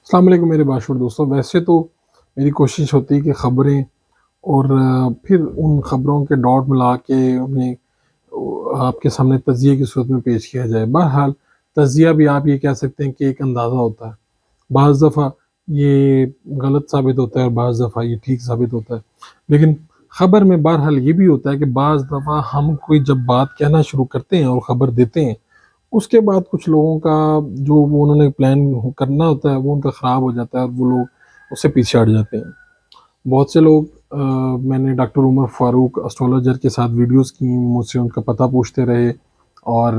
السلام علیکم میرے باشعور دوستوں۔ ویسے تو میری کوشش ہوتی ہے کہ خبریں اور پھر ان خبروں کے ڈاٹ ملا کے انہیں آپ کے سامنے تجزیے کی صورت میں پیش کیا جائے۔ بہرحال تجزیہ بھی آپ یہ کہہ سکتے ہیں کہ ایک اندازہ ہوتا ہے، بعض دفعہ یہ غلط ثابت ہوتا ہے اور بعض دفعہ یہ ٹھیک ثابت ہوتا ہے، لیکن خبر میں بہرحال یہ بھی ہوتا ہے کہ بعض دفعہ ہم کوئی جب بات کہنا شروع کرتے ہیں اور خبر دیتے ہیں، اس کے بعد کچھ لوگوں کا جو وہ انہوں نے پلان کرنا ہوتا ہے وہ ان کا خراب ہو جاتا ہے اور وہ لوگ اس سے پیچھے ہٹ جاتے ہیں۔ بہت سے لوگ میں نے ڈاکٹر عمر فاروق اسٹرالوجر کے ساتھ ویڈیوز کی، مجھ سے ان کا پتہ پوچھتے رہے اور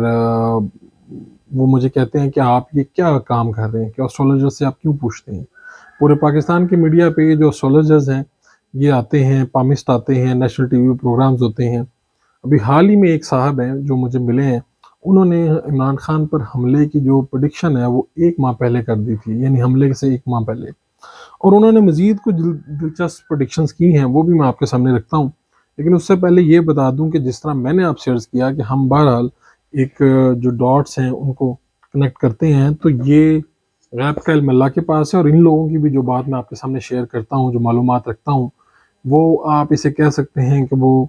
وہ مجھے کہتے ہیں کہ آپ یہ کیا کام کر رہے ہیں کہ اسٹرالوجر سے آپ کیوں پوچھتے ہیں؟ پورے پاکستان کے میڈیا پہ جو اسٹرالوجرز ہیں یہ آتے ہیں، پامسٹ آتے ہیں، نیشنل ٹی وی پروگرامز ہوتے ہیں۔ ابھی حال ہی میں ایک صاحب ہیں جو مجھے ملے ہیں، انہوں نے عمران خان پر حملے کی جو پریڈکشن ہے وہ 1 ماہ پہلے کر دی تھی، یعنی حملے سے 1 ماہ پہلے، اور انہوں نے مزید کچھ دلچسپ پریڈکشنز کی ہیں، وہ بھی میں آپ کے سامنے رکھتا ہوں۔ لیکن اس سے پہلے یہ بتا دوں کہ جس طرح میں نے آپ سے عرض کیا کہ ہم بہرحال ایک جو ڈاٹس ہیں ان کو کنیکٹ کرتے ہیں، تو یہ غیب کا علم اللہ کے پاس ہے، اور ان لوگوں کی بھی جو بات میں آپ کے سامنے شیئر کرتا ہوں، جو معلومات رکھتا ہوں، وہ آپ اسے کہہ سکتے ہیں کہ وہ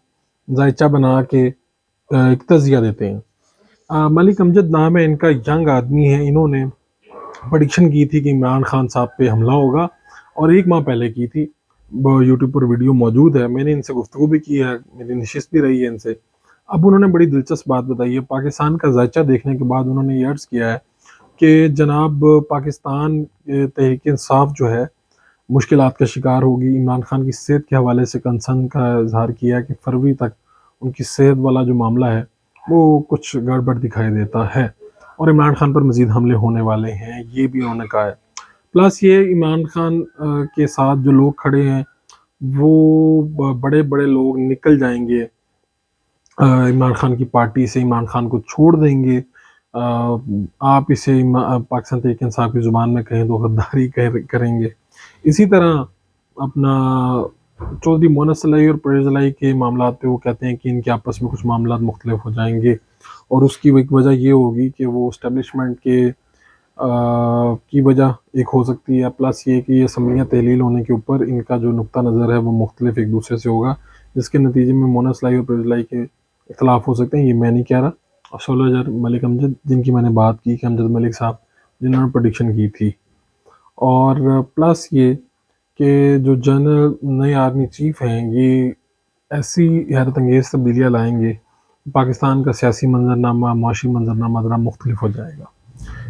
ذائچہ بنا کے ایک تجزیہ دیتے ہیں۔ ملک امجد نام ہے ان کا، ینگ آدمی ہے، انہوں نے پریڈکشن کی تھی کہ عمران خان صاحب پہ حملہ ہوگا، اور 1 ماہ پہلے کی تھی۔ یوٹیوب پر ویڈیو موجود ہے، میں نے ان سے گفتگو بھی کی ہے، میری نشست بھی رہی ہے ان سے۔ اب انہوں نے بڑی دلچسپ بات بتائی ہے، پاکستان کا ذائچہ دیکھنے کے بعد انہوں نے یہ عرض کیا ہے کہ جناب پاکستان تحریک انصاف جو ہے مشکلات کا شکار ہوگی۔ عمران خان کی صحت کے حوالے سے کنسرن کا اظہار کیا کہ فروری تک ان کی صحت والا جو معاملہ ہے وہ کچھ گڑبڑ دکھائی دیتا ہے، اور عمران خان پر مزید حملے ہونے والے ہیں، یہ بھی انہوں نے کہا ہے۔ پلس یہ عمران خان کے ساتھ جو لوگ کھڑے ہیں وہ بڑے بڑے لوگ نکل جائیں گے عمران خان کی پارٹی سے، عمران خان کو چھوڑ دیں گے۔ آپ اسے پاکستان تحریک انصاف کی زبان میں کہیں تو غداری کریں گے۔ اسی طرح اپنا چودھری مونس علیہ اور پرویز علیہ کے معاملات پہ وہ کہتے ہیں کہ ان کے آپس میں کچھ معاملات مختلف ہو جائیں گے، اور اس کی ایک وجہ یہ ہوگی کہ وہ اسٹیبلشمنٹ کی وجہ ایک ہو سکتی ہے، پلس یہ کہ یہ اسمبلیاں تحلیل ہونے کے اوپر ان کا جو نقطہ نظر ہے وہ مختلف ایک دوسرے سے ہوگا، جس کے نتیجے میں مونس علیہ اور پرویز علیہ کے اختلاف ہو سکتے ہیں۔ یہ میں نہیں کہہ رہا، اسٹرالوجر ملک امجد جن کی میں نے بات کی کہ امجد ملک صاحب جنہوں نے پریڈکشن کی تھی، اور پلس یہ کہ جو جنرل نئے آرمی چیف ہیں یہ ایسی حیرت انگیز تبدیلیاں لائیں گے، پاکستان کا سیاسی منظرنامہ، معاشی منظرنامہ ذرا مختلف ہو جائے گا۔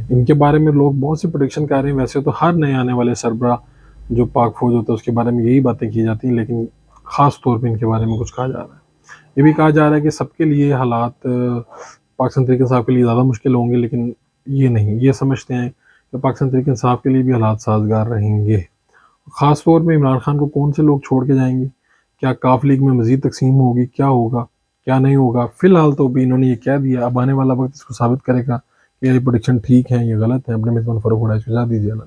ان کے بارے میں لوگ بہت سی پریڈکشن کر رہے ہیں، ویسے تو ہر نئے آنے والے سربراہ جو پاک فوج ہوتا ہے اس کے بارے میں یہی باتیں کی جاتی ہیں، لیکن خاص طور پہ ان کے بارے میں کچھ کہا جا رہا ہے۔ یہ بھی کہا جا رہا ہے کہ سب کے لیے حالات پاکستان تحریک انصاف کے لیے زیادہ مشکل ہوں گے، لیکن یہ نہیں، یہ سمجھتے ہیں کہ پاکستان تحریک انصاف کے لیے بھی حالات سازگار رہیں گے۔ خاص طور پہ عمران خان کو کون سے لوگ چھوڑ کے جائیں گے، کیا کاف لیگ میں مزید تقسیم ہوگی، کیا ہوگا کیا نہیں ہوگا، فی الحال تو بھی انہوں نے یہ کہہ دیا، اب آنے والا وقت اس کو ثابت کرے گا کہ یہ پریڈکشن ٹھیک ہے یا غلط ہے۔ اپنے میزبان فاروق اڑائش کو اجازت دیجیے۔ اللہ